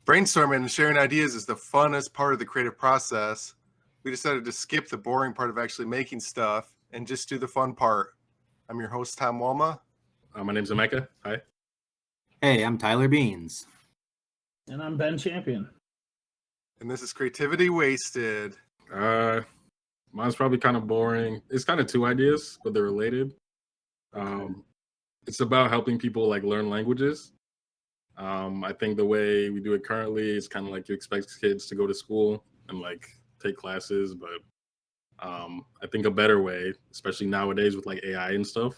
Brainstorming and sharing ideas is the funnest part of the creative process. We decided to skip the boring part of actually making stuff and just do the fun part. I'm your host, Tom Walma. My name's Emeka. Hi. Hey, I'm Tyler Beans. And I'm Ben Champion. And this is Creativity Wasted. Mine's probably kind of boring. It's kind of two ideas, but they're related. It's about helping people learn languages. I think the way we do it currently is kind of like you expect kids to go to school and take classes, but I think a better way, especially nowadays with AI and stuff,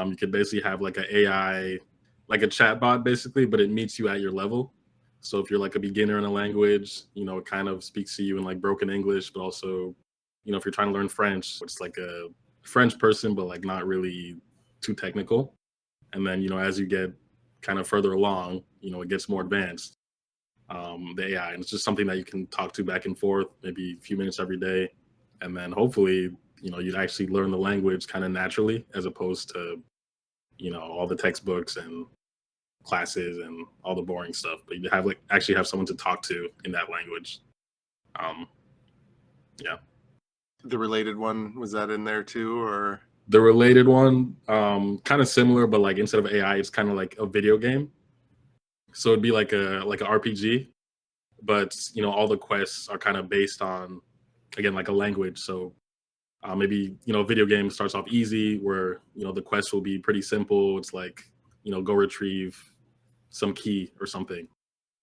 you could basically have an AI, like a chatbot basically, but it meets you at your level. So if you're a beginner in a language, it kind of speaks to you in broken English, but also, if you're trying to learn French, it's like a French person, but not really too technical. And then, as you get kind of further along, it gets more advanced, the AI, and it's just something that you can talk to back and forth, maybe a few minutes every day. And then hopefully, you'd actually learn the language kind of naturally, as opposed to, all the textbooks and classes and all the boring stuff, but you have actually have someone to talk to in that language. Yeah. The related one, was that in there too, or? The related one, kind of similar, but instead of AI, it's kind of like a video game. So it'd be like a RPG, but all the quests are kind of based on, again, a language. So maybe a video game starts off easy, where the quests will be pretty simple. It's go retrieve some key or something.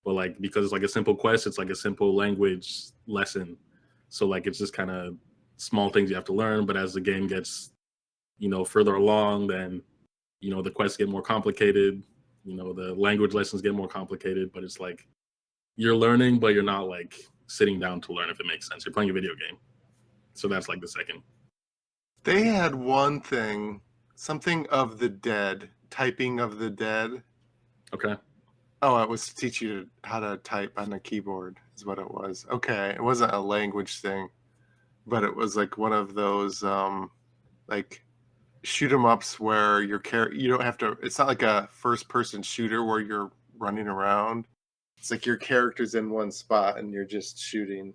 But because it's a simple quest, it's a simple language lesson. So it's just kind of small things you have to learn. But as the game gets further along, then the quests get more complicated, the language lessons get more complicated, but it's you're learning, but you're not sitting down to learn, if it makes sense. You're playing a video game. So that's the second. They had one thing, something of the dead, typing of the dead. Okay. Oh, it was to teach you how to type on a keyboard is what it was. Okay. It wasn't a language thing, but it was one of those shoot 'em ups where you don't have to, it's not like a first person shooter where you're running around. It's your character's in one spot and you're just shooting.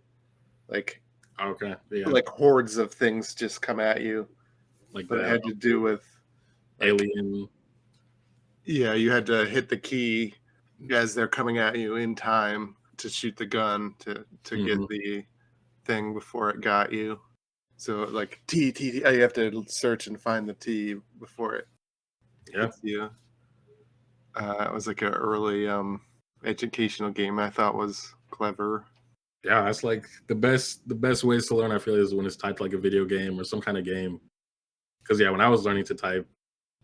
Okay. Yeah. Hordes of things just come at you. But it had to do with Alien. Yeah, you had to hit the key as they're coming at you in time to shoot the gun to get the thing before it got you. So T, you have to search and find the T before it hits you. It was an early educational game I thought was clever. Yeah, that's the best ways to learn, I feel, is when it's typed like a video game or some kind of game. Because when I was learning to type,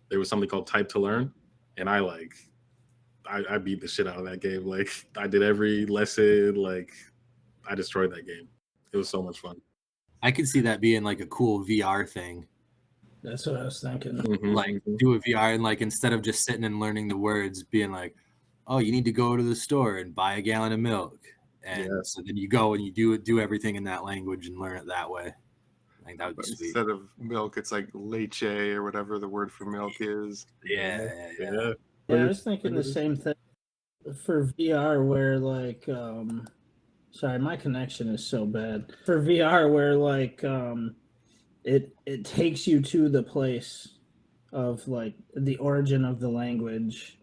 there was something called Type to Learn, and I beat the shit out of that game. I did every lesson, I destroyed that game. It was so much fun. I could see that being a cool VR thing. That's what I was thinking. Do a VR and instead of just sitting and learning the words, being oh, you need to go to the store and buy a gallon of milk. And so then you go and you do everything in that language and learn it that way. I think that would be sweet. Instead of milk, it's leche or whatever the word for milk is. Yeah. I was thinking the same thing for VR where sorry, my connection is so bad. For VR where it takes you to the place of the origin of the language.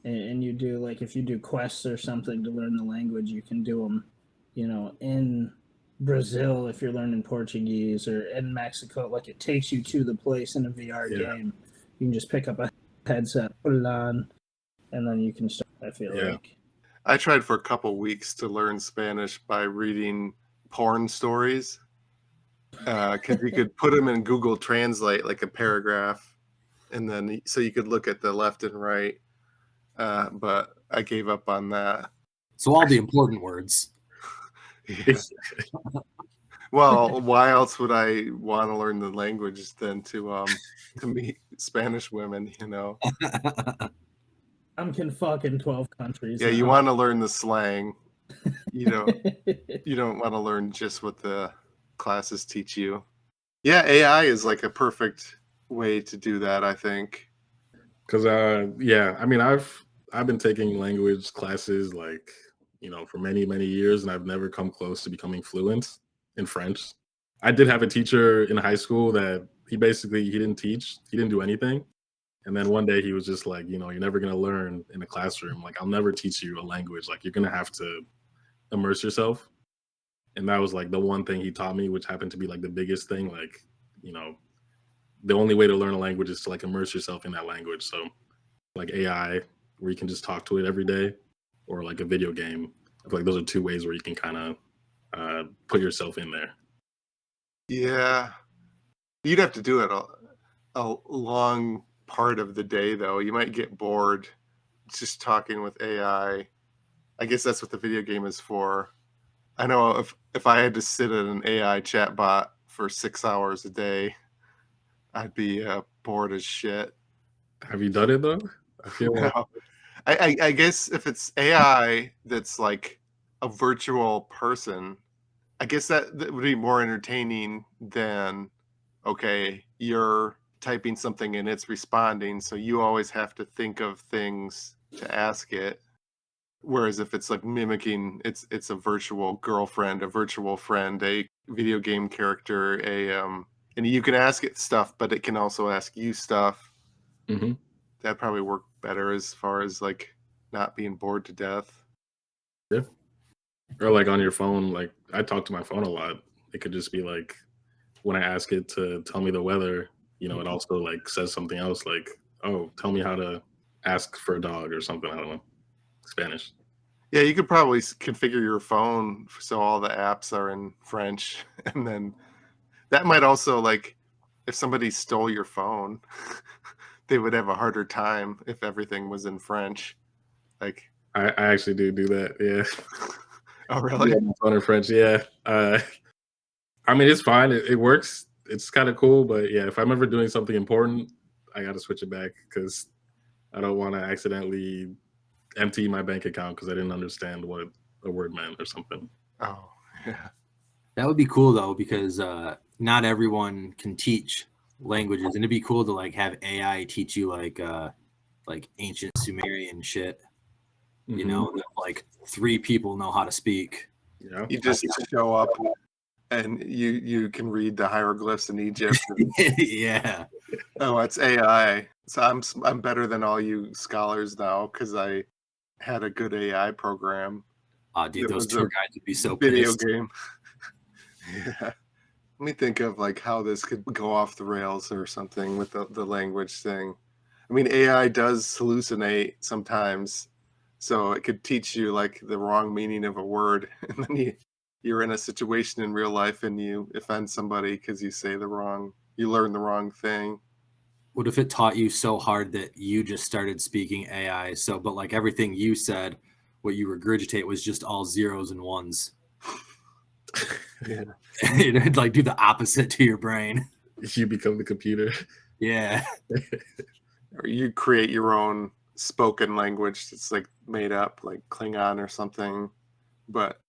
And you do if you do quests or something to learn the language, you can do them, in Brazil if you're learning Portuguese, or in Mexico. It takes you to the place in a VR game. You can just pick up a headset, put it on, and then you can start. I feel I tried for a couple weeks to learn Spanish by reading porn stories, because you could put them in Google Translate a paragraph, and then so you could look at the left and right. But I gave up on that. So all the important words. Well, why else would I want to learn the language than to meet Spanish women? I'm can fuck in 12 countries. Yeah, you want to learn the slang. You don't want to learn just what the classes teach you. Yeah, AI is a perfect way to do that, I think. Because I've been taking language classes for many, many years, and I've never come close to becoming fluent in French. I did have a teacher in high school that he didn't teach, he didn't do anything. And then one day he was just like, you're never going to learn in a classroom. Like, I'll never teach you a language. Like, you're going to have to immerse yourself. And that was like the one thing he taught me, which happened to be like the biggest thing. Like, the only way to learn a language is to like immerse yourself in that language. So like AI, where you can just talk to it every day, or like a video game. I feel like those are two ways where you can kind of put yourself in there. Yeah. You'd have to do it a long part of the day, though. You might get bored just talking with AI. I guess that's what the video game is for. I know if I had to sit at an AI chatbot for 6 hours a day, I'd be bored as shit. Have you done it though? I feel like No. I guess if it's AI that's like a virtual person, I guess that would be more entertaining than, okay, you're typing something and it's responding, so you always have to think of things to ask it. Whereas if it's like mimicking, it's a virtual girlfriend, a virtual friend, a video game character, and you can ask it stuff, but it can also ask you stuff. Mhm. That'd probably work better as far as like not being bored to death. Yeah. Or like on your phone, like I talk to my phone a lot. It could just be like when I ask it to tell me the weather, it also like says something else like, oh, tell me how to ask for a dog or something. I don't know. Spanish. Yeah, you could probably configure your phone so all the apps are in French, and then that might also, like, if somebody stole your phone, they would have a harder time if everything was in French. Like, I actually do that. Yeah. Oh, really? Yeah, my phone in French. Yeah. I mean, it's fine. It works. It's kind of cool, but yeah, if I'm ever doing something important, I got to switch it back because I don't want to accidentally empty my bank account because I didn't understand what a word meant or something. Oh, yeah. That would be cool though, because not everyone can teach languages, and it'd be cool to like have AI teach you like ancient Sumerian shit. That like 3 people know how to speak. Yeah. You just show up and you can read the hieroglyphs in Egypt. Yeah. Oh, it's AI. So I'm better than all you scholars now because I had a good AI program. Oh, dude, those tour guides would be so video pissed. Game. Yeah. Let me think of like how this could go off the rails or something with the language thing. I mean, AI does hallucinate sometimes, so it could teach you like the wrong meaning of a word, and then you're in a situation in real life and you offend somebody because you learn the wrong thing. What if it taught you so hard that you just started speaking AI? So, but like everything you said, what you regurgitate was just all zeros and ones. Yeah. It'd like do the opposite to your brain. You become the computer. Yeah. Or you create your own spoken language that's like made up, like Klingon or something, but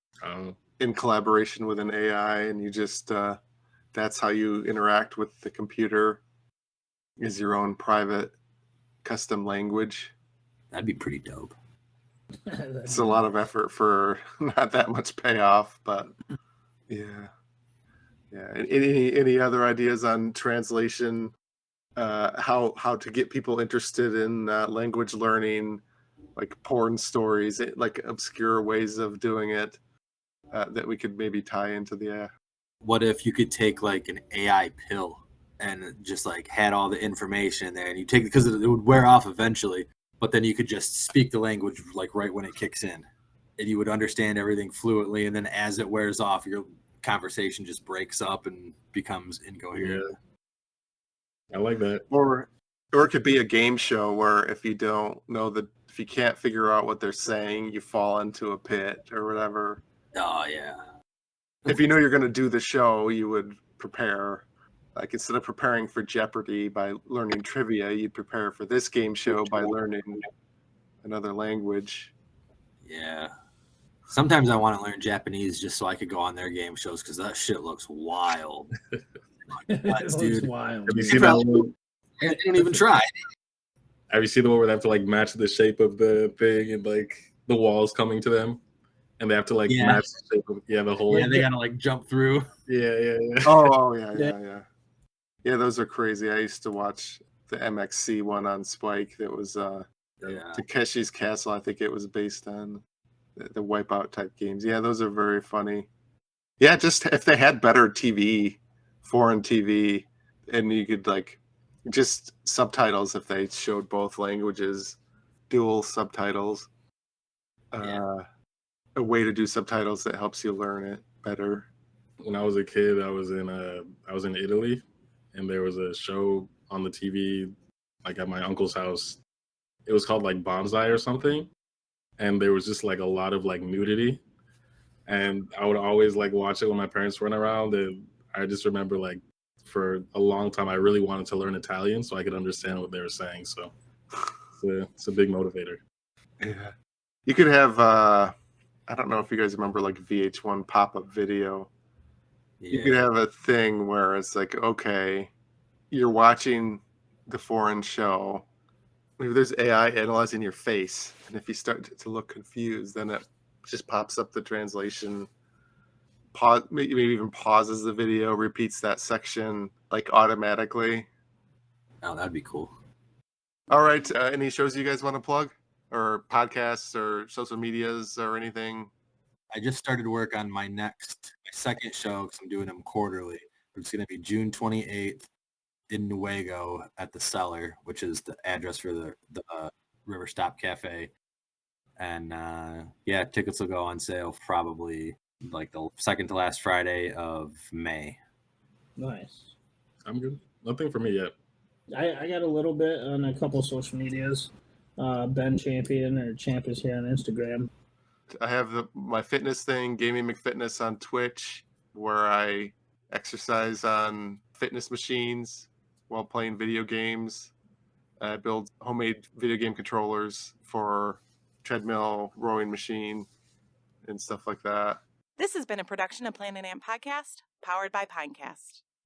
in collaboration with an AI, and you just that's how you interact with the computer, is your own private custom language. That'd be pretty dope. It's a lot of effort for not that much payoff, but yeah. Any other ideas on translation? How to get people interested in language learning, like porn stories, like obscure ways of doing it that we could maybe tie into the. What if you could take like an AI pill and just like had all the information there, and you take it because it would wear off eventually, but then you could just speak the language like right when it kicks in, and you would understand everything fluently, and then as it wears off, your conversation just breaks up and becomes incoherent. Yeah. I like that. Or it could be a game show where if you can't figure out what they're saying, you fall into a pit or whatever. Oh yeah. If you know you're going to do the show, you would prepare. Like instead of preparing for Jeopardy by learning trivia, you'd prepare for this game show by learning another language. Yeah. Sometimes I want to learn Japanese just so I could go on their game shows because that shit looks wild. It looks wild. Have you seen that one? They don't even try. Have you seen the one where they have to like match the shape of the thing and like the walls coming to them? and they have to like match the shape of the hole. Yeah, they gotta like jump through. Yeah. Oh, yeah. Those are crazy. I used to watch the MXC one on Spike. That was Takeshi's Castle. I think it was based on the Wipeout type games. Yeah, those are very funny. Yeah, just if they had better TV, foreign TV, and you could like just subtitles if they showed both languages, dual subtitles. A way to do subtitles that helps you learn it better. When I was a kid, I was in Italy, and there was a show on the TV, like at my uncle's house. It was called like Bonsai or something, and there was just like a lot of like nudity, and I would always like watch it when my parents weren't around. And I just remember like for a long time I really wanted to learn Italian so I could understand what they were saying. So it's a big motivator. Yeah, you could have I don't know if you guys remember like VH1 pop-up video. You could have a thing where it's like, okay, you're watching the foreign show. Maybe there's AI analyzing your face, and if you start to look confused, then it just pops up the translation. Pause, maybe even pauses the video, repeats that section like automatically. Oh, that'd be cool. All right, any shows you guys want to plug, or podcasts, or social medias, or anything? I just started work on my second show because I'm doing them quarterly. It's going to be June 28th in Newaygo at the Cellar, which is the address for the River Stop Cafe. And tickets will go on sale probably like the second to last Friday of May. Nice. I'm good. Nothing for me yet. I got a little bit on a couple social medias. Ben Champion or Champ is here on Instagram. I have my fitness thing, Gaming McFitness on Twitch, where I exercise on fitness machines while playing video games. I build homemade video game controllers for treadmill, rowing machine, and stuff like that. This has been a production of Planet Ant Podcast, powered by Pinecast.